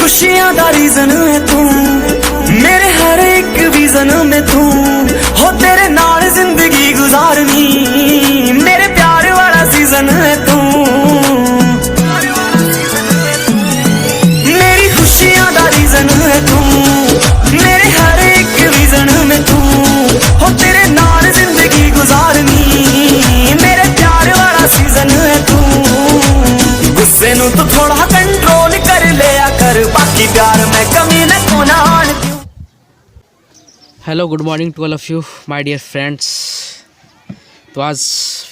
खुशियां दा रीजन है तू, मेरे हर एक विजन में तू हो, तेरे नाल जिंदगी गुजारनी, मेरे प्यार वाला सीजन है तू। मेरी खुशियां दा रीजन है तू, मेरे हर एक विजन में तू हो, तेरे नाल जिंदगी गुजारनी, मेरे प्यार वाला सीजन है तू। गुस्से नू तो थोड़ा कंट्रोल कर लिया कर, बाकी प्यार में कमी न कोना आन क्यों। Hello good morning to all of you my dear friends. तो आज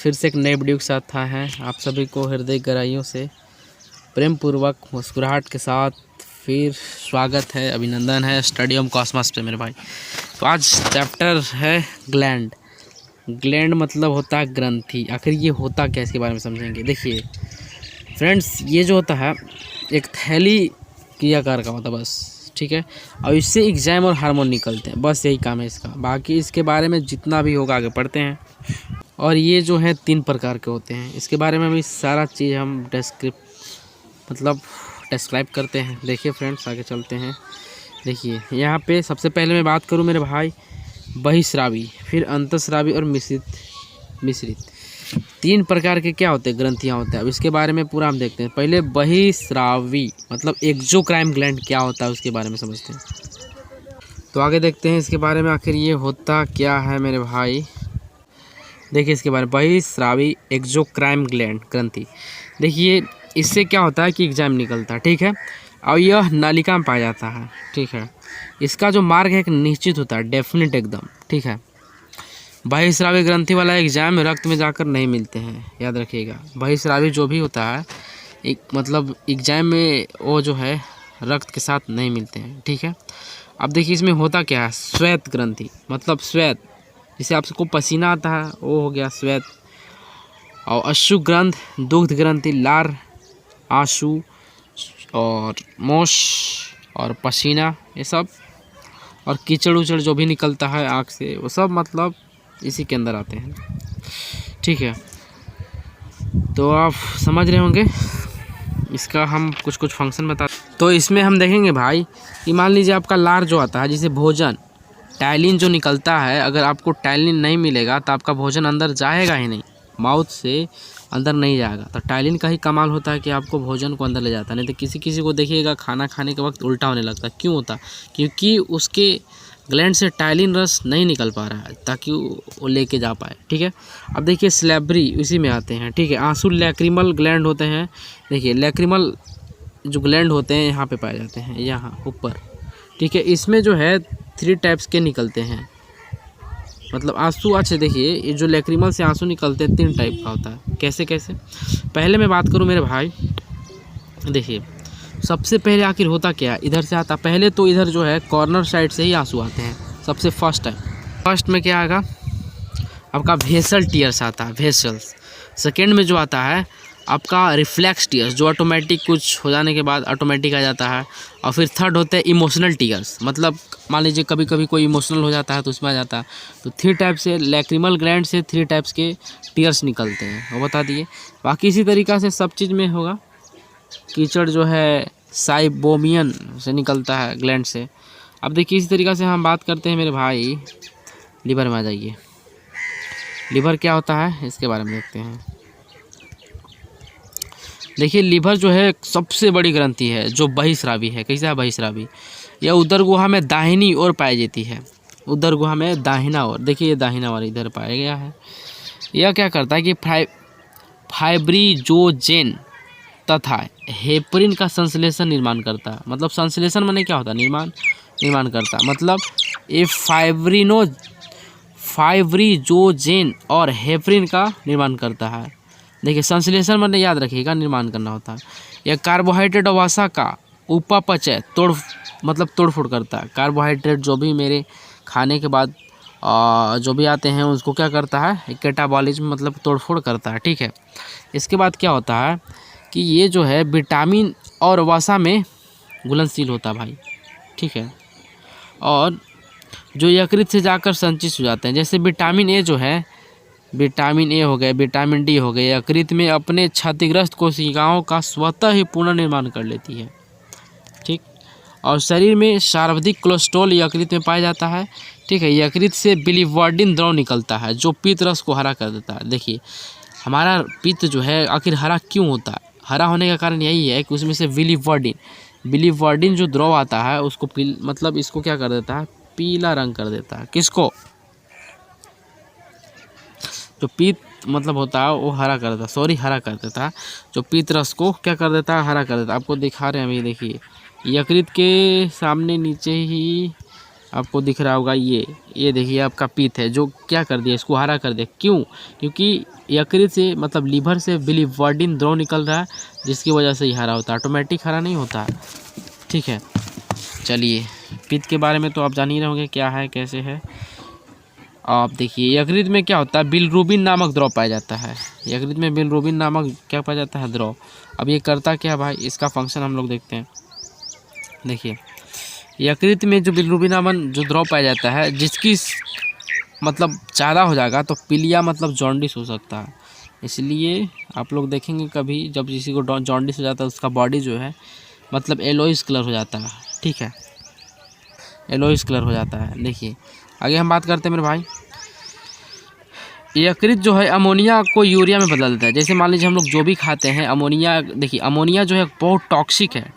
फिर से एक नए वीडियो के साथ आए हैं। आप सभी को हृदय गहराइयों से प्रेम पूर्वक मुस्कुराहट के साथ फिर स्वागत है, अभिनंदन है स्टडी ऑफ कॉस्मोस पे मेरे भाई। तो आज चैप्टर है ग्लैंड। ग्लैंड मतलब होता है ग्रंथि। आखिर ये होता क्या, इसके बारे में समझेंगे। देखिए फ्रेंड्स, ये जो होता है एक थैली की आकार का होता है बस, ठीक है। और इससे एग्जाम और हार्मोन निकलते हैं, बस यही काम है इसका। बाकी इसके बारे में जितना भी होगा आगे पढ़ते हैं। और ये जो है 3 प्रकार के होते हैं, इसके बारे में भी सारा चीज़ हम डिस्क्राइब करते हैं। देखिए फ्रेंड्स, आगे चलते हैं। देखिए यहाँ पे सबसे पहले मैं बात करूँ मेरे भाई, बहिस्रावी, फिर अंतस्रावी और मिश्रित 3 प्रकार के क्या होते हैं, ग्रंथियाँ होते हैं। अब इसके बारे में पूरा हम देखते हैं। पहले बहिस्रावी मतलब एक्सोक्राइन ग्लैंड क्या होता है उसके बारे में समझते हैं। तो आगे देखते हैं इसके बारे में, आखिर ये होता क्या है मेरे भाई। देखिए इसके बारे में, बहिस्रावी एक्सोक्राइन ग्लैंड ग्रंथि। देखिए इससे क्या होता है कि एग्जाम निकलता है, ठीक है। और यह नालिका में पाया जाता है, ठीक है। इसका जो मार्ग है एक निश्चित होता है, डेफिनेट एकदम, ठीक है। बहिस्रावी ग्रंथि वाला एग्जाम रक्त में जाकर नहीं मिलते हैं, याद रखिएगा। बहिस्रावी जो भी होता है एक मतलब एग्जाम में वो जो है रक्त के साथ नहीं मिलते हैं, ठीक है। अब देखिए इसमें होता क्या है, श्वेत ग्रंथि मतलब श्वेत, जिसे आपको पसीना आता है वो हो गया श्वेत। और अश्रु ग्रंथ, दुग्ध ग्रंथि, लार, आंसू और मोश और पसीना, ये सब। और कीचड़ उचड़ जो भी निकलता है आँख से, वो सब मतलब इसी के अंदर आते हैं, ठीक है। तो आप समझ रहे होंगे। इसका हम कुछ फंक्शन बता। तो इसमें हम देखेंगे भाई कि मान लीजिए आपका लार जो आता है, जैसे भोजन टाइलिन जो निकलता है, अगर आपको टाइलिन नहीं मिलेगा तो आपका भोजन अंदर जाएगा ही नहीं, माउथ से अंदर नहीं जाएगा। तो टाइलिन का ही कमाल होता है कि आपको भोजन को अंदर ले जाता है। नहीं तो किसी को देखिएगा खाना खाने के वक्त उल्टा होने लगता है। क्यों होता? क्योंकि उसके ग्लैंड से टाइलिन रस नहीं निकल पा रहा है ताकि वो लेके जा पाए, ठीक है। अब देखिए स्लेबरी उसी में आते हैं, ठीक है। आंसू लैक्रिमल ग्लैंड होते हैं। देखिए लैक्रिमल जो ग्लैंड होते हैं यहाँ पे पाए जाते हैं, यहाँ ऊपर, ठीक है। इसमें जो है 3 टाइप्स के निकलते हैं, मतलब आंसू। अच्छा देखिए ये जो लैक्रिमल से आंसू निकलते हैं 3 टाइप का होता है। कैसे कैसे? पहले मैं बात करूँ मेरे भाई, देखिए सबसे पहले आखिर होता क्या, इधर से आता। पहले तो इधर जो है कॉर्नर साइड से ही आंसू आते हैं सबसे फर्स्ट में क्या आएगा आपका वेसल टीयर्स आता है, वेसल्स। सेकेंड में जो आता है आपका रिफ्लेक्स टीयर्स, जो ऑटोमेटिक कुछ हो जाने के बाद ऑटोमेटिक आ जाता है। और फिर थर्ड होते हैं इमोशनल टीयर्स, मतलब मान लीजिए कभी कभी कोई इमोशनल हो जाता है तो उसमें आ जाता है। तो 3 टाइप से लैक्रिमल ग्लैंड से 3 टाइप्स के टीयर्स निकलते हैं, वो बता दिए। बाकी इसी तरीक़ा से सब चीज़ में होगा। कीचड़ जो है साइबोमियन से निकलता है ग्लैंड से। अब देखिए इसी तरीक़ा से हम बात करते हैं मेरे भाई, लीवर में आ जाइए। लीवर क्या होता है इसके बारे में देखते हैं। देखिए लीवर जो है सबसे बड़ी ग्रंथि है जो बहिस्रावी है। कैसा है बहिस्रावी? यह उदर गुहा में दाहिनी ओर पाई जाती है, उदर गुहा में दाहिना ओर। देखिए ये दाहिना ओर इधर पाया गया है। यह क्या करता है कि फाइब्रिजोजेन तथा हेपरिन का संश्लेषण निर्माण करता है। मतलब संश्लेषण माने क्या होता है, निर्माण करता है। मतलब ये फाइब्रिजोजेन और हेपरिन का निर्माण करता है। देखिए संश्लेषण माने याद रखिएगा निर्माण करना होता है। यह कार्बोहाइड्रेट और वसा का उपापचय तोड़फोड़ करता है। कार्बोहाइड्रेट जो भी मेरे खाने के बाद जो भी आते हैं उसको क्या करता है, कैटाबॉलिज्म मतलब तोड़फोड़ करता है, ठीक है। इसके बाद क्या होता है कि ये जो है विटामिन और वसा में घुलनशील होता है भाई, ठीक है। और जो यकृत से जाकर संचित हो जाते हैं, जैसे विटामिन ए जो है, विटामिन ए हो गए, विटामिन डी हो गए, यकृत में अपने क्षतिग्रस्त कोशिकाओं का स्वतः ही पुनर्निर्माण कर लेती है, ठीक। और शरीर में सर्वाधिक कोलेस्ट्रॉल यकृत में पाया जाता है। ठीक है, यकृत से बिलिवर्डिन द्रव निकलता है जो पित्त रस को हरा कर देता है। देखिए हमारा पित्त जो है आखिर हरा क्यों होता है? हरा होने का कारण यही है कि उसमें से बिलिवर्डिन जो द्रव आता है उसको मतलब इसको क्या कर देता है, पीला रंग कर देता है। किसको? जो पित्त मतलब होता है वो हरा कर देता है, हरा कर देता है। जो पित्त रस को क्या कर देता है, हरा कर देता है। आपको दिखा रहे हैं अभी, देखिए यकृत के सामने नीचे ही आपको दिख रहा होगा, ये देखिए आपका पित्त है जो क्या कर दिया, इसको हरा कर दिया। क्यों? क्योंकि यकृत से मतलब लीवर से बिलिवर्डिन द्रव निकल रहा है जिसकी वजह से ही हरा होता है, ऑटोमेटिक हरा नहीं होता है। ठीक है, चलिए पित्त के बारे में तो आप जान ही रहे होंगे क्या है कैसे है। आप देखिए यकृत में क्या होता है, बिलिरुबिन नामक द्रव पाया जाता है। यकृत में बिलिरुबिन नामक क्या पाया जाता है, द्रव। अब ये करता क्या है भाई, इसका फंक्शन हम लोग देखते हैं। देखिए यकृत में जो बिलिरुबिन नामक जो द्रव पाया जाता है, जिसकी मतलब ज़्यादा हो जाएगा तो पीलिया मतलब जॉन्डिस हो सकता है। इसलिए आप लोग देखेंगे कभी जब किसी को जॉन्डिस हो जाता है उसका बॉडी जो है मतलब येलोइश कलर हो जाता है। ठीक है, येलोइश कलर हो जाता है। देखिए आगे हम बात करते हैं मेरे भाई, यकृत जो है अमोनिया को यूरिया में बदल देता है। जैसे मान लीजिए हम लोग जो भी खाते हैं अमोनिया, देखिए अमोनिया जो है बहुत टॉक्सिक है,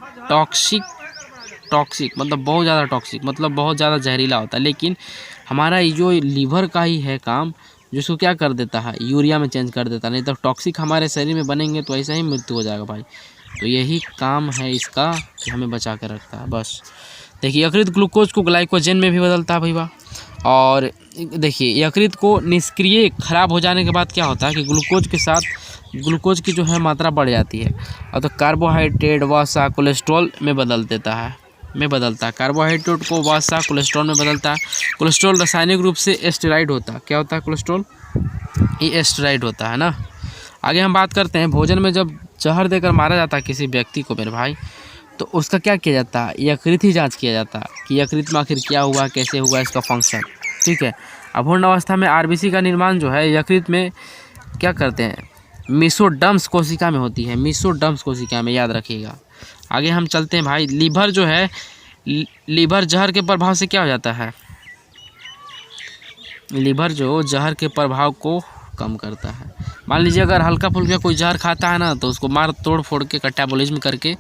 टॉक्सिक मतलब बहुत ज़्यादा टॉक्सिक मतलब बहुत ज़्यादा जहरीला होता है। लेकिन हमारा जो लीवर का ही है काम जिसको क्या कर देता है, यूरिया में चेंज कर देता है। नहीं तो टॉक्सिक हमारे शरीर में बनेंगे तो ऐसा ही मृत्यु हो जाएगा भाई। तो यही काम है इसका कि हमें बचा कर रखता है बस। देखिए यकृत ग्लूकोज को ग्लाइकोजन में भी बदलता है भैया। और देखिए यकृत को निष्क्रिय खराब हो जाने के बाद क्या होता है कि ग्लूकोज के साथ ग्लूकोज की जो है मात्रा बढ़ जाती है और तो कार्बोहाइड्रेट वसा कोलेस्ट्रॉल में बदलता है। कार्बोहाइड्रेट को वसा कोलेस्ट्रॉल में बदलता है। कोलेस्ट्रॉल रासायनिक रूप से एस्टेरॉइड होता है। क्या होता है कोलेस्ट्रॉल? ये एस्टेरॉइड होता है ना। आगे हम बात करते हैं, भोजन में जब जहर देकर मारा जाता है किसी व्यक्ति को मेरे भाई, तो उसका क्या किया जाता है, यकृत ही जांच किया जाता है कि यकृत में आखिर क्या हुआ, कैसे हुआ, इसका फंक्शन। ठीक है, अपूर्ण अवस्था में आरबीसी का निर्माण जो है यकृत में क्या करते हैं, मेसोडर्म्स कोशिका में होती है, मेसोडर्म्स कोशिका में, याद रखिएगा। आगे हम चलते हैं भाई, लीवर जो है, लीवर जहर के प्रभाव से क्या हो जाता है, लीवर जो जहर के प्रभाव को कम करता है। मान लीजिए अगर हल्का फुल्का कोई जहर खाता है ना तो उसको मार तोड़ फोड़ के कैटाबॉलिज्म करके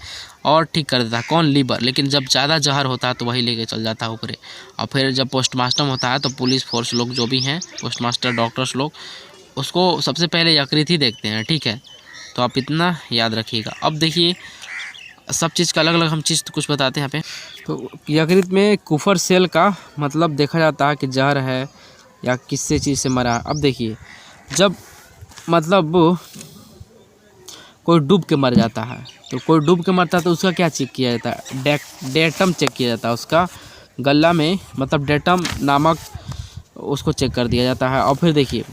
और ठीक कर देता है, कौन, लीवर। लेकिन जब ज़्यादा जहर होता है तो वही लेके चल जाता है ऊपरे। और फिर जब पोस्टमार्टम होता है तो पुलिस फोर्स लोग जो भी हैं, पोस्टमास्टर डॉक्टर्स लोग, उसको सबसे पहले यकृत ही देखते हैं। ठीक है, तो आप इतना याद रखिएगा। अब देखिए सब चीज़ का अलग अलग हम चीज़ कुछ बताते हैं यहाँ पे। तो यकृत में कुफर सेल का मतलब देखा जाता है कि जहर है या किससे चीज़ से मरा है। अब देखिए जब मतलब कोई डूब के मर जाता है, तो कोई डूब के मरता है तो उसका क्या चेक किया जाता है, डेटम चेक किया जाता है। उसका गला में मतलब डेटम नामक उसको चेक कर दिया जाता है। और फिर देखिए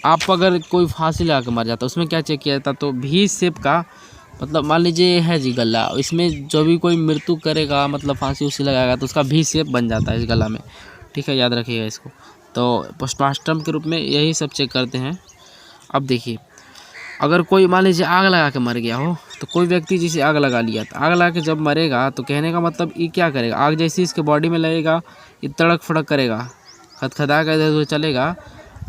आप अगर कोई फांसी लगा के मर जाता है उसमें क्या चेक किया जाता है, तो भी शेप का मतलब मान लीजिए है जी गला, इसमें जो भी कोई मृत्यु करेगा मतलब फांसी उसी लगाएगा तो उसका भी शेप बन जाता है इस गला में। ठीक है, याद रखिएगा इसको। तो पोस्टमार्टम के रूप में यही सब चेक करते हैं। अब देखिए अगर कोई मान लीजिए आग लगा के मर गया हो, तो कोई व्यक्ति जिसे आग लगा लिया, तो आग लगा के जब मरेगा तो कहने का मतलब ये क्या करेगा, आग जैसी इसके बॉडी में लगेगा ये तड़क फड़क करेगा, खदखदा कर इधर उधर चलेगा,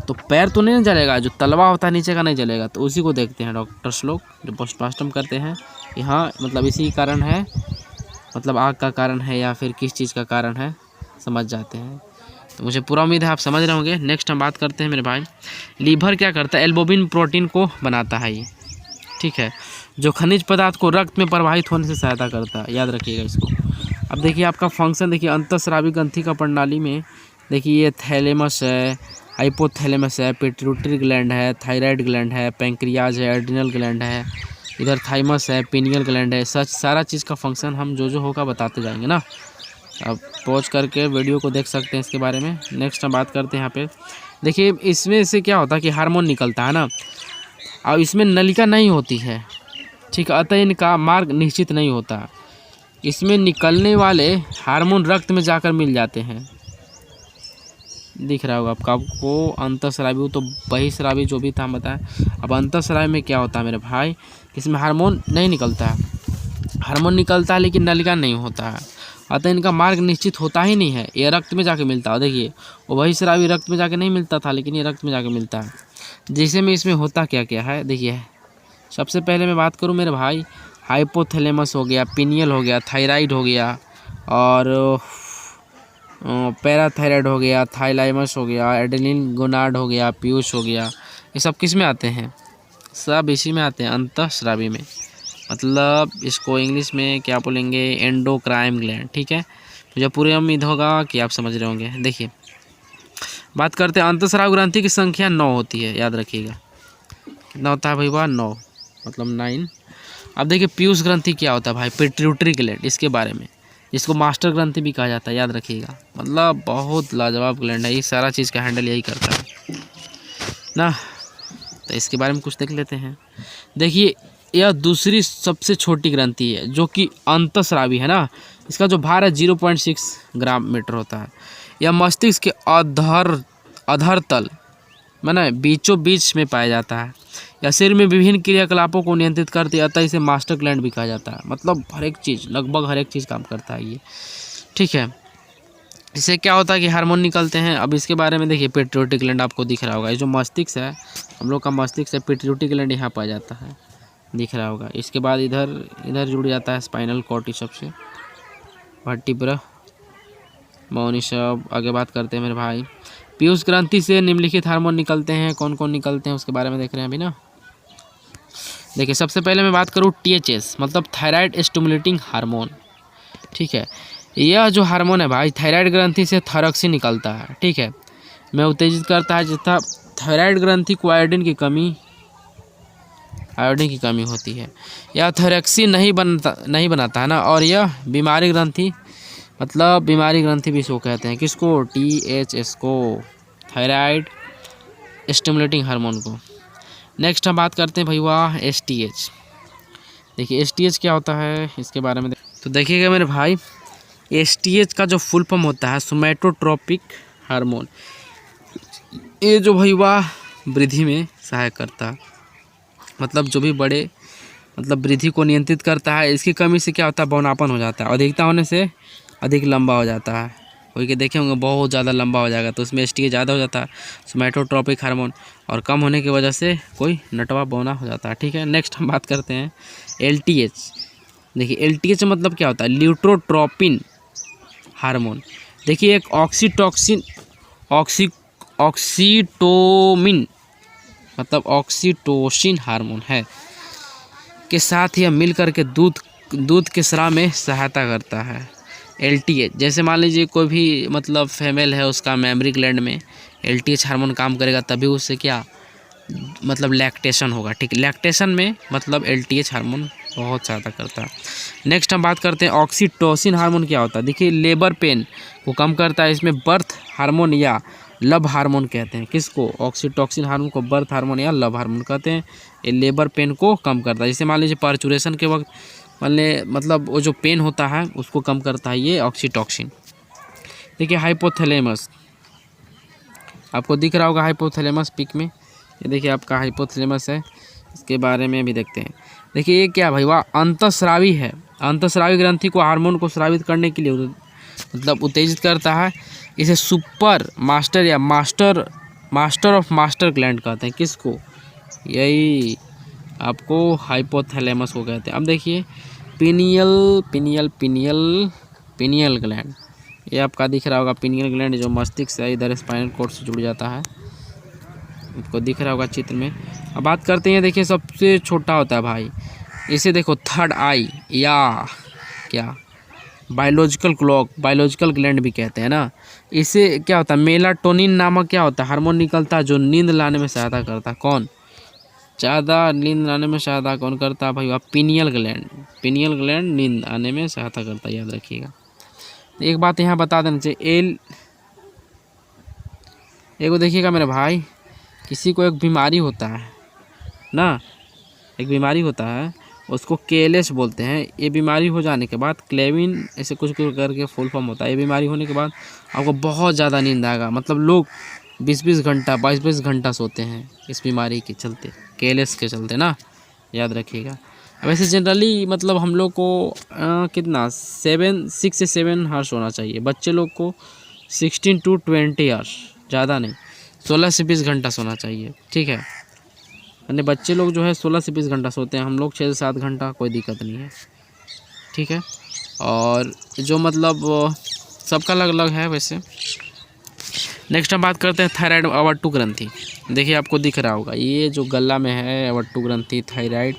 तो पैर तो नहीं जलेगा, जो तलवा होता है नीचे का नहीं जलेगा। तो उसी को देखते हैं डॉक्टर्स लोग जो पोस्टमार्टम करते हैं कि हाँ मतलब इसी कारण है, मतलब आग का कारण है या फिर किस चीज़ का कारण है, समझ जाते हैं। तो मुझे पूरा उम्मीद है आप समझ रहे होंगे। नेक्स्ट हम बात करते हैं मेरे भाई, लीवर क्या करता है, एल्बुमिन प्रोटीन को बनाता है ये। ठीक है, जो खनिज पदार्थ को रक्त में प्रवाहित होने से सहायता करता है, याद रखिएगा इसको। अब देखिए आपका फंक्शन देखिए, अंतःस्रावी ग्रंथि प्रणाली में देखिए ये थैलेमस है, हाइपोथैलेमस है, पिट्यूटरी ग्लैंड है, थायराइड ग्लैंड है, पैंक्रियाज है, एड्रिनल ग्लैंड है, इधर थाइमस है, पीनियल ग्लैंड है। सच सारा चीज़ का फंक्शन हम जो होगा बताते जाएंगे ना। अब पॉज करके वीडियो को देख सकते हैं इसके बारे में। नेक्स्ट हम बात करते हैं यहाँ पे, देखिए इसमें से क्या होता है कि हार्मोन निकलता है ना, और इसमें नलिका नहीं होती है। ठीक है, अतः इनका मार्ग निश्चित नहीं होता। इसमें निकलने वाले हार्मोन रक्त में जाकर मिल जाते हैं। दिख रहा होगा आपको अंतःस्रावी तो बहिःस्रावी जो भी था हम बताएं। अब अंतःस्रावी में क्या होता है मेरे भाई, इसमें हार्मोन नहीं निकलता है, हार्मोन निकलता है लेकिन नलिका नहीं होता है। अतः इनका मार्ग निश्चित होता ही नहीं है, ये रक्त में जाके मिलता है। देखिए वो बहिस्रावी रक्त में जाके नहीं मिलता था, लेकिन ये रक्त में जाके मिलता है। जिसे में इसमें होता क्या क्या है देखिए, सबसे पहले मैं बात करूँ मेरे भाई, हाइपोथैलेमस हो गया, पिनियल हो गया, थायराइड हो गया, और पैराथायराइड हो गया, थाइलाइमस हो गया, एडेनिन गोनाड हो गया, पीयूष हो गया। ये सब किस में आते हैं? सब इसी में आते हैं, अंतःस्रावी में। मतलब इसको इंग्लिश में क्या बोलेंगे? Endocrine gland. ठीक है, मुझे पूरी उम्मीद होगा कि आप समझ रहे होंगे। देखिए बात करते हैं, अंतःस्राव ग्रंथि की संख्या 9 होती है, याद रखिएगा। कितना होता है भैया? 9, मतलब 9। अब देखिए पीयूष ग्रंथि क्या होता है भाई? पिट्यूटरी ग्लैंड, इसके बारे में, इसको मास्टर ग्रंथि भी कहा जाता है, याद रखिएगा। मतलब बहुत लाजवाब ग्लैंड है, ये सारा चीज़ का हैंडल यही करता है ना। तो इसके बारे में कुछ देख लेते हैं। देखिए यह दूसरी सबसे छोटी ग्रंथि है जो कि अंतःस्रावी है ना। इसका जो भार है 0.6 ग्राम मीटर होता है। यह मस्तिष्क के अधर तल माने बीचों बीच में पाया जाता है। यह शरीर में विभिन्न क्रियाकलापों को नियंत्रित करती है, अतः इसे मास्टर ग्लैंड भी कहा जाता है। मतलब हर एक चीज़, लगभग हर एक चीज़ काम करता है ये। ठीक है, इससे क्या होता है कि हार्मोन निकलते हैं। अब इसके बारे में देखिए, पिट्यूटरी ग्लैंड आपको दिख रहा होगा, ये जो मस्तिष्क है, हम लोग का मस्तिष्क है, पिट्यूटरी ग्लैंड यहाँ पाया जाता है, दिख रहा होगा। इसके बाद इधर जुड़ जाता है स्पाइनल कॉर्ड, सबसे वर्टिब्रा मौनी सब। आगे बात करते हैं मेरे भाई, पीयूष ग्रंथि से निम्नलिखित हार्मोन निकलते हैं। कौन कौन निकलते हैं उसके बारे में देख रहे हैं अभी ना। देखिए सबसे पहले मैं बात करूँ THS, मतलब थायराइड स्टिमुलेटिंग हार्मोन। ठीक है, यह जो हार्मोन है भाई, थायराइड ग्रंथि से थायरॉक्सिन निकलता है। ठीक है, मैं उत्तेजित करता है जितना थायराइड ग्रंथि को आयोडीन की कमी होती है। यह थायरॉक्सिन नहीं बनाता है ना। और यह बीमारी ग्रंथि, मतलब बीमारी ग्रंथि भी इसको कहते हैं, किसको? THS को, थायराइड स्टिमुलेटिंग हार्मोन को। नेक्स्ट हम बात करते हैं भैया STH। देखिए STH क्या होता है इसके बारे में तो देखिएगा मेरे भाई, STH का जो फुल फॉर्म होता है सोमैटोट्रोपिक हार्मोन। ये जो भैया वृद्धि में सहायक करता है, मतलब जो भी बड़े, मतलब वृद्धि को नियंत्रित करता है। इसकी कमी से क्या होता है? बौनापन हो जाता है, अधिकता होने से अधिक लंबा हो जाता है। कोई के देखे होंगे बहुत ज़्यादा लंबा हो जाएगा, तो उसमें STH ज़्यादा हो जाता है, सोमैटोट्रोपिक हार्मोन, और कम होने की वजह से कोई नटवा बौना हो जाता है। ठीक है, नेक्स्ट हम बात करते हैं LTH। देखिए LTH मतलब क्या होता है? ल्यूट्रोट्रोपिन हार्मोन। देखिए एक ऑक्सीटोमिन मतलब ऑक्सीटोसिन हार्मोन है, के साथ यह मिलकर के दूध के स्राव में सहायता करता है। LTH, जैसे मान लीजिए कोई भी मतलब फीमेल है, उसका मेमरी ग्लैंड में LTH हार्मोन काम करेगा, तभी उससे क्या मतलब लैक्टेशन होगा। ठीक, लैक्टेशन में मतलब LTH हार्मोन बहुत सहायता करता है। नेक्स्ट हम बात करते हैं ऑक्सीटोसिन हार्मोन क्या होता है। देखिए लेबर पेन को कम करता है, इसमें बर्थ हार्मोन या लव हार्मोन कहते हैं। किसको? ऑक्सीटोसिन हार्मोन को बर्थ हार्मोन या लव हार्मोन कहते हैं। ये लेबर पेन को कम करता है, जैसे मान लीजिए पार्चुरेशन के वक्त मतलब वो जो पेन होता है उसको कम करता है ये ऑक्सीटोसिन। देखिए हाइपोथैलेमस, आपको दिख रहा होगा हाइपोथैलेमस पिक में, ये देखिए आपका हाइपोथैलेमस है, इसके बारे में भी देखते हैं। देखिए ये क्या भाई, वह अंतःस्रावी है। अंतःस्रावी ग्रंथि को हार्मोन को स्रावित करने के लिए मतलब उत्तेजित करता है। इसे सुपर मास्टर या मास्टर ऑफ मास्टर ग्लैंड कहते हैं। किसको? यही आपको हाइपोथैलेमस को कहते हैं। अब देखिए पिनियल ग्लैंड, ये आपका दिख रहा होगा पिनियल ग्लैंड, जो मस्तिष्क से इधर स्पाइनल कॉर्ड से जुड़ जाता है, आपको दिख रहा होगा चित्र में। अब बात करते हैं, देखिए सबसे छोटा होता है भाई, इसे देखो थर्ड आई या क्या बायोलॉजिकल ग्लैंड भी कहते हैं ना। इसे क्या होता है? मेलाटोनिन नामक क्या होता है? हार्मोन निकलता है जो नींद लाने में सहायता करता है। कौन ज़्यादा नींद लाने में सहायता कौन करता है भाई? पिनियल ग्लैंड नींद आने में सहायता करता है, याद रखिएगा। एक बात यहाँ बता देना चाहिए, एगो देखिएगा मेरे भाई, किसी को एक बीमारी होता है ना, एक बीमारी होता है, उसको KLS बोलते हैं। ये बीमारी हो जाने के बाद क्लेविन ऐसे कुछ करके फुल फॉर्म होता है। ये बीमारी होने के बाद आपको बहुत ज़्यादा नींद आएगा, मतलब लोग 20-20 घंटा 22-22 घंटा सोते हैं इस बीमारी के चलते, KLS के चलते ना, याद रखिएगा। वैसे जनरली मतलब हम लोग को कितना 6 से 7 हार्स होना चाहिए। बच्चे लोग को 16 to 20 हार्स, ज़्यादा नहीं, 16 से 20 घंटा सोना चाहिए, ठीक है। यानी बच्चे लोग जो है 16 से 20 घंटा सोते हैं, हम लोग 6 से 7 घंटा, कोई दिक्कत नहीं है, ठीक है। और जो मतलब सबका अलग अलग है वैसे। नेक्स्ट हम बात करते हैं थायराइड अवट्टू ग्रंथि। देखिए आपको दिख रहा होगा, ये जो गला में है अवट्टू ग्रंथि थायराइड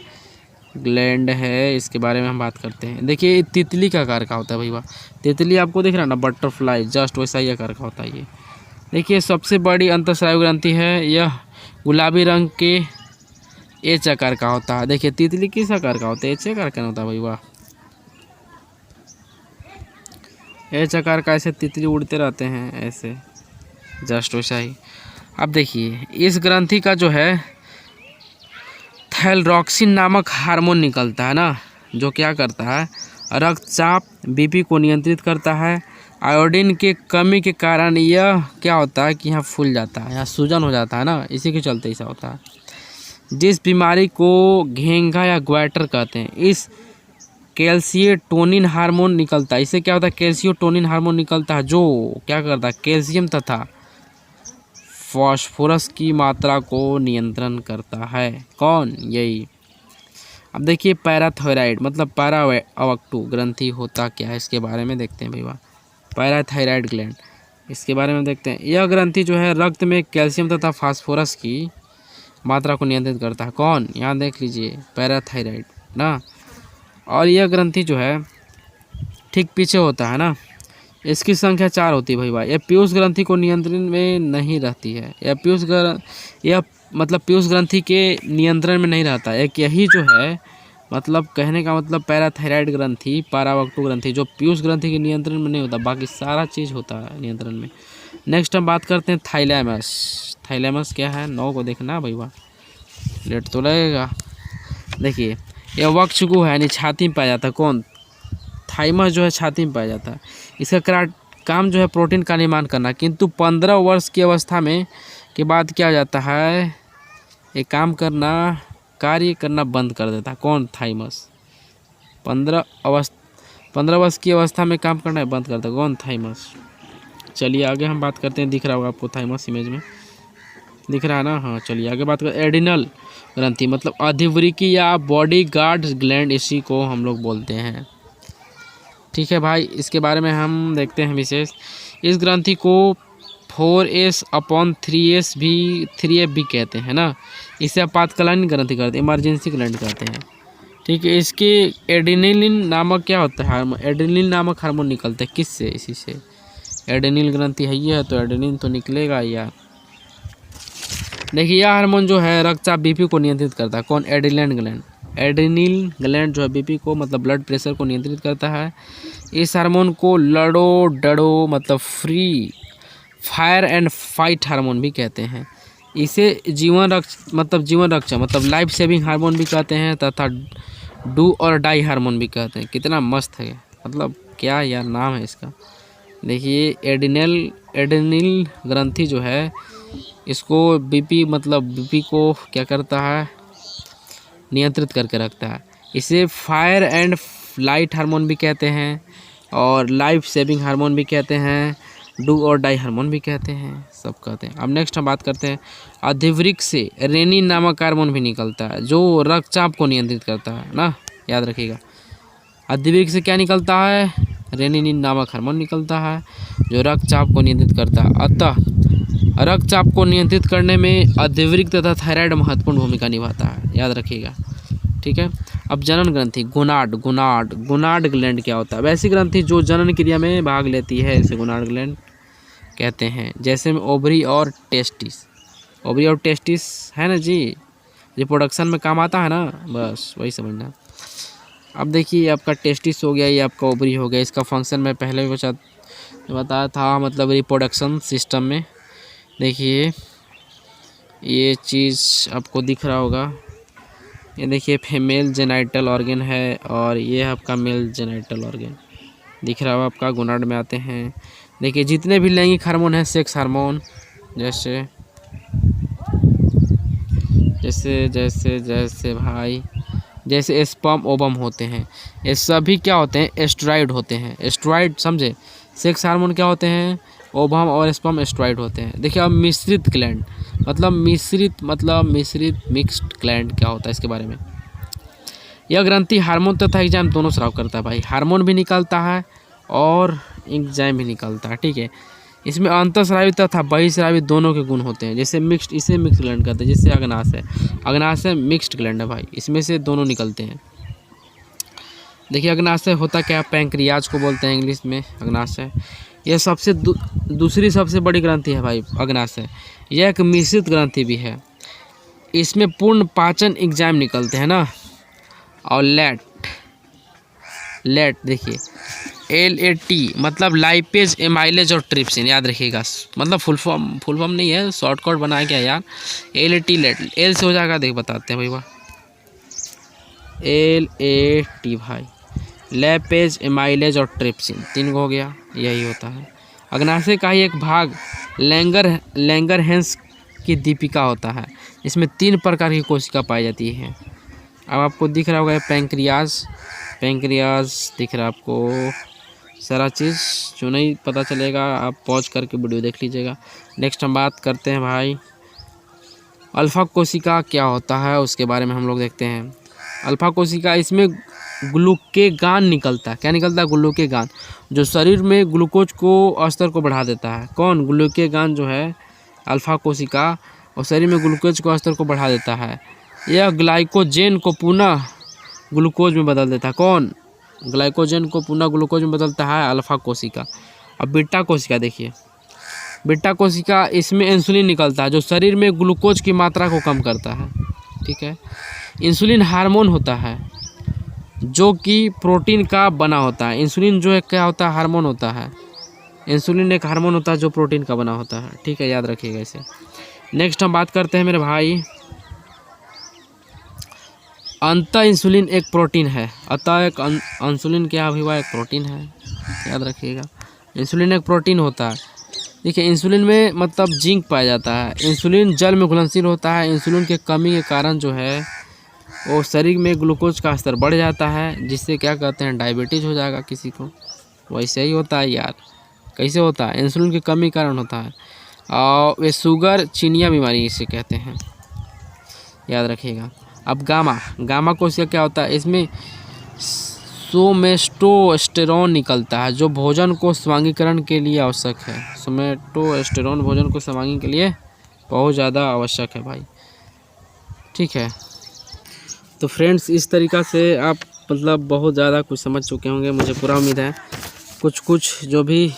ग्लैंड है, इसके बारे में हम बात करते हैं। देखिए तितली का आकार का होता है भैया, तितली आपको दिख रहा है ना, बटरफ्लाई, जस्ट वैसा ही आकार का होता है ये। देखिए सबसे बड़ी अंतःस्रावी ग्रंथि है, यह गुलाबी रंग के एच आकार का होता है। देखिए तितली किस आकार का होता है, एच आकार का होता है भैया, एच आकार का। ऐसे तितली उड़ते रहते हैं ऐसे, जस्ट वैसा ही। अब देखिए इस ग्रंथि का जो है थायरॉक्सिन नामक हार्मोन निकलता है ना, जो क्या करता है, रक्तचाप बीपी को नियंत्रित करता है। आयोडीन के कमी के कारण यह क्या होता है कि यहाँ फूल जाता है, यहाँ सूजन हो जाता है ना, इसी के चलते ऐसा होता है। जिस बीमारी को घेंघा या ग्वाइटर कहते हैं, इस कैल्सियोटोनिन हार्मोन निकलता है। इससे क्या होता है, कैल्सियोटोनिन हार्मोन निकलता है, जो क्या करता है, कैल्शियम तथा फास्फोरस की मात्रा को नियंत्रण करता है। कौन, यही। अब देखिए पैराथायराइड मतलब पैरा अवट्टू ग्रंथि होता क्या है, इसके बारे में देखते हैं भैया। पैराथायराइड ग्लैंड, इसके बारे में देखते हैं। यह ग्रंथि जो है रक्त में कैल्शियम तथा फास्फोरस की मात्रा को नियंत्रित करता है। कौन, यहाँ देख लीजिए, पैराथायराइड ना। और यह ग्रंथि जो है ठीक पीछे होता है ना, इसकी संख्या 4 होती है भैया। यह पीयूष ग्रंथि को नियंत्रण में नहीं रहती है, यह मतलब पीयूष ग्रंथि के नियंत्रण में नहीं रहता है। एक यही जो है मतलब कहने का मतलब पैराथायराइड ग्रंथि, पैरावक्टू ग्रंथि जो पीयूष ग्रंथि के नियंत्रण में नहीं होता, बाकी सारा चीज़ होता है नियंत्रण में। नेक्स्ट हम बात करते हैं थाइलैमस। थाइलैमस क्या है, 9 को देखना भैया, लेट तो लगेगा। देखिए यह वक्षगुह है, यानी छाती में पाया जाता है। कौन, थाइमस जो है छाती में पाया जाता है। इसका काम जो है प्रोटीन का निर्माण करना, किंतु 15 वर्ष की अवस्था में के बाद क्या हो जाता है, ये काम करना, कार्य करना बंद कर देता है। कौन, थाइमस 15 वर्ष की अवस्था में काम करना बंद करता है। कौन, थाइमस। चलिए आगे हम बात करते हैं, दिख रहा होगा आपको थाइमस इमेज में, दिख रहा है ना, हाँ। चलिए आगे बात करते हैं एडिनल ग्रंथि मतलब अधिवृक्की या बॉडी गार्ड ग्लैंड, इसी को हम लोग बोलते हैं, ठीक है भाई। इसके बारे में हम देखते हैं विशेष। इस ग्रंथि को 4S/3S भी 3F भी कहते हैं ना। इसे आपातकालीन ग्रंथि कहते हैं, इमरजेंसी ग्लैंड कहते हैं, ठीक है। इसके एड्रेनलिन नामक क्या होता है, हार्मोन, एड्रेनलिन नामक हार्मोन निकलता है, किससे, इसी से। एड्रेनल ग्रंथि है ये, तो एड्रेनलिन तो निकलेगा यार। देखिए यह हार्मोन जो है रक्तचाप बीपी को नियंत्रित करता है। कौन, एड्रेनल ग्लैंड। एड्रेनल ग्लैंड जो है बीपी को मतलब ब्लड प्रेशर को नियंत्रित करता है। इस हार्मोन को लड़ो डड़ो मतलब free fire and fight hormone भी कहते हैं। इसे जीवन रक्षा मतलब लाइफ सेविंग हार्मोन भी कहते हैं, तथा डू और डाई हार्मोन भी कहते हैं। कितना मस्त है, मतलब क्या यार नाम है इसका। देखिए एड्रेनल ग्रंथि जो है, इसको बीपी मतलब बीपी को क्या करता है, नियंत्रित करके रखता है। इसे फायर एंड लाइट हार्मोन भी कहते हैं, और लाइफ सेविंग हार्मोन भी कहते हैं, डू और डाई हार्मोन भी कहते हैं, सब कहते हैं। अब नेक्स्ट हम बात करते हैं अधिवृक्क से रेनिन नामक हार्मोन भी निकलता है, जो रक्तचाप को नियंत्रित करता है ना, याद रखिएगा। अधिवृक्क से क्या निकलता है, रेनिन नामक हार्मोन निकलता है, जो रक्तचाप को नियंत्रित करता है। अतः रक्तचाप को नियंत्रित करने में अधिवृक्क तथा थायराइड महत्वपूर्ण भूमिका निभाता है, याद रखिएगा, ठीक है। अब जनन ग्रंथि, गोनाड ग्लैंड क्या होता है, वैसी ग्रंथि जो जनन क्रिया में भाग लेती है, इसे गोनाड ग्लैंड कहते हैं। जैसे में ओवरी और टेस्टिस है ना जी, रिप्रोडक्शन में काम आता है ना, बस वही समझना। अब देखिए आपका टेस्टिस हो गया, ये आपका ओवरी हो गया। इसका फंक्शन मैं पहले भी बताया था, मतलब रिप्रोडक्शन सिस्टम में। देखिए ये चीज़ आपको दिख रहा होगा, ये देखिए फीमेल जेनाइटल ऑर्गन है, और ये आपका मेल जेनाइटल ऑर्गन दिख रहा होगा आपका, गोनाड में आते हैं। देखिए जितने भी लैंगिक हार्मोन हैं, सेक्स हार्मोन, जैसे जैसे जैसे जैसे भाई जैसे स्पर्म ओवम होते हैं, ये सभी क्या होते हैं, एस्ट्रॉइड होते हैं। एस्ट्रॉइड समझे, सेक्स हार्मोन क्या होते हैं, ओवम और स्पर्म एस्ट्रॉइड होते हैं। देखिए अब मिश्रित ग्लैंड मतलब मिश्रित मिक्स्ड ग्लैंड क्या होता है इसके बारे में। यह ग्रंथि हार्मोन तथा एंजाइम दोनों स्राव करता है भाई, हार्मोन भी निकालता है और एंजाइम भी निकालता है, ठीक है। इसमें अंतःस्रावी तथा बहिःस्रावी दोनों के गुण होते हैं। जैसे मिक्स्ड, इसे मिक्स्ड ग्लैंड कहते हैं। जैसे अग्नाशय मिक्स्ड ग्लैंड है भाई, इसमें से दोनों निकलते हैं। देखिए अग्नाशय होता क्या, पैंक्रियाज को बोलते हैं इंग्लिश में अग्नाशय। यह सबसे दूसरी सबसे बड़ी ग्रंथि है भाई अग्नाशय। यह एक मिश्रित ग्रंथि भी है। इसमें पूर्ण पाचन एंजाइम निकलते हैं ना। और लेट देखिए LAT मतलब लाइपेज, एमाइलेज और ट्रिप्सिन, याद रखिएगा। मतलब फुल फॉर्म नहीं है, शॉर्टकट बनाया गया यार। LAT लेट, एल से हो जाएगा, देख बताते हैं भाई वाह। LAT भाई, लैपेज, एमाइलेज और ट्रिप्सिन, 3 हो गया, यही होता है। अग्नाशय का ही एक भाग लैंगरहैंस की दीपिका होता है। इसमें 3 प्रकार की कोशिका पाई जाती है। अब आपको दिख रहा होगा पैंक्रियाज दिख रहा है आपको, सारा चीज़ जो नहीं पता चलेगा आप पॉज करके वीडियो देख लीजिएगा। नेक्स्ट हम बात करते हैं भाई अल्फा कोशिका क्या होता है, उसके बारे में हम लोग देखते हैं। अल्फा कोशिका, इसमें ग्लूकेगान निकलता है। क्या निकलता है, ग्लूकेगान, जो शरीर में ग्लूकोज को स्तर को बढ़ा देता है। कौन, ग्लूकेगान जो है अल्फा कोशिका, और शरीर में ग्लूकोज को स्तर को बढ़ा देता है। यह ग्लाइकोजेन को पुनः ग्लूकोज में बदल देता है। कौन, ग्लाइकोजन को पुनः ग्लूकोज में बदलता है अल्फा कोशिका। अब बीटा कोशिका देखिए, बीटा कोशिका, इसमें इंसुलिन निकलता है जो शरीर में ग्लूकोज की मात्रा को कम करता है, ठीक है। इंसुलिन हार्मोन होता है जो कि प्रोटीन का बना होता है। इंसुलिन जो है क्या होता है, हार्मोन होता है। इंसुलिन एक हार्मोन होता है जो प्रोटीन का बना होता है, ठीक है, याद रखिएगा इसे। नेक्स्ट हम बात करते हैं मेरे भाई अंतः इंसुलिन एक प्रोटीन है। अतः एक इंसुलिन क्या हुआ, एक प्रोटीन है, याद रखिएगा। इंसुलिन एक प्रोटीन होता है। देखिए इंसुलिन में मतलब जिंक पाया जाता है। इंसुलिन जल में घुलनशील होता है। इंसुलिन के कमी के कारण जो है वो शरीर में ग्लूकोज का स्तर बढ़ जाता है, जिससे क्या कहते हैं, डायबिटीज़ हो जाएगा किसी को। वैसे ही होता है यार, कैसे होता है, इंसुलिन की कमी के कारण होता है। और वे शुगर चिनिया बीमारी इसे कहते हैं, याद रखिएगा। अब गामा कोशिका क्या होता है, इसमें सोमेटोस्टेरोन निकलता है जो भोजन को स्वांगीकरण के लिए आवश्यक है। सोमेटोस्टेरोन भोजन को स्वांगीकरण के लिए बहुत ज़्यादा आवश्यक है भाई, ठीक है। तो फ्रेंड्स इस तरीक़ा से आप मतलब बहुत ज़्यादा कुछ समझ चुके होंगे, मुझे पूरा उम्मीद है। कुछ जो भी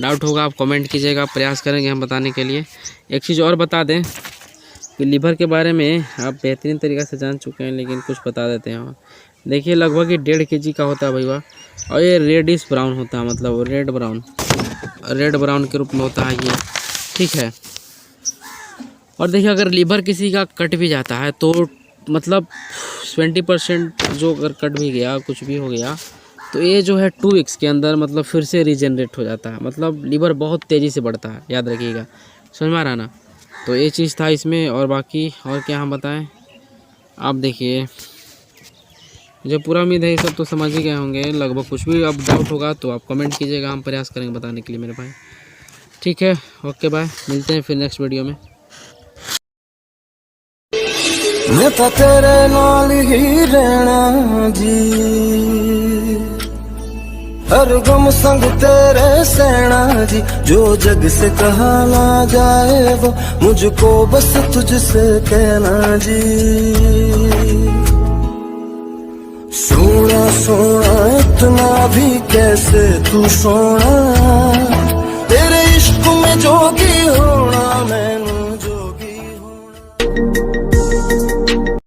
डाउट होगा आप कमेंट कीजिएगा, प्रयास करेंगे हम बताने के लिए। एक चीज़ और बता दें कि लीवर के बारे में आप बेहतरीन तरीक़ा से जान चुके हैं, लेकिन कुछ बता देते हैं। देखिए लगभग 1.5 kg का होता है भैया, और ये रेडिश ब्राउन होता है, मतलब रेड ब्राउन के रूप में होता है ये, ठीक है। और देखिए अगर लीवर किसी का कट भी जाता है तो मतलब 20% जो अगर कट भी गया, कुछ भी हो गया, तो ये जो है 2 weeks के अंदर मतलब फिर से रीजनरेट हो जाता है। मतलब लीवर बहुत तेज़ी से बढ़ता है, याद रखिएगा, समझ में आ रहा ना। तो ये चीज़ था इसमें, और बाकी और क्या हम बताएं। आप देखिए मुझे पूरा उम्मीद है ये सब तो समझ ही गए होंगे लगभग। कुछ भी अब डाउट होगा तो आप कमेंट कीजिएगा, हम प्रयास करेंगे बताने के लिए मेरे भाई, ठीक है। ओके बाय, मिलते हैं फिर नेक्स्ट वीडियो में। मैं तो तेरे नाल ही रहना जी, हर गम संग तेरे सहना जी। जो जग से कहा ना जाए वो मुझको बस तुझसे कहना जी। सोना सोना इतना भी कैसे तू सोना, तेरे इश्क में जोगी हो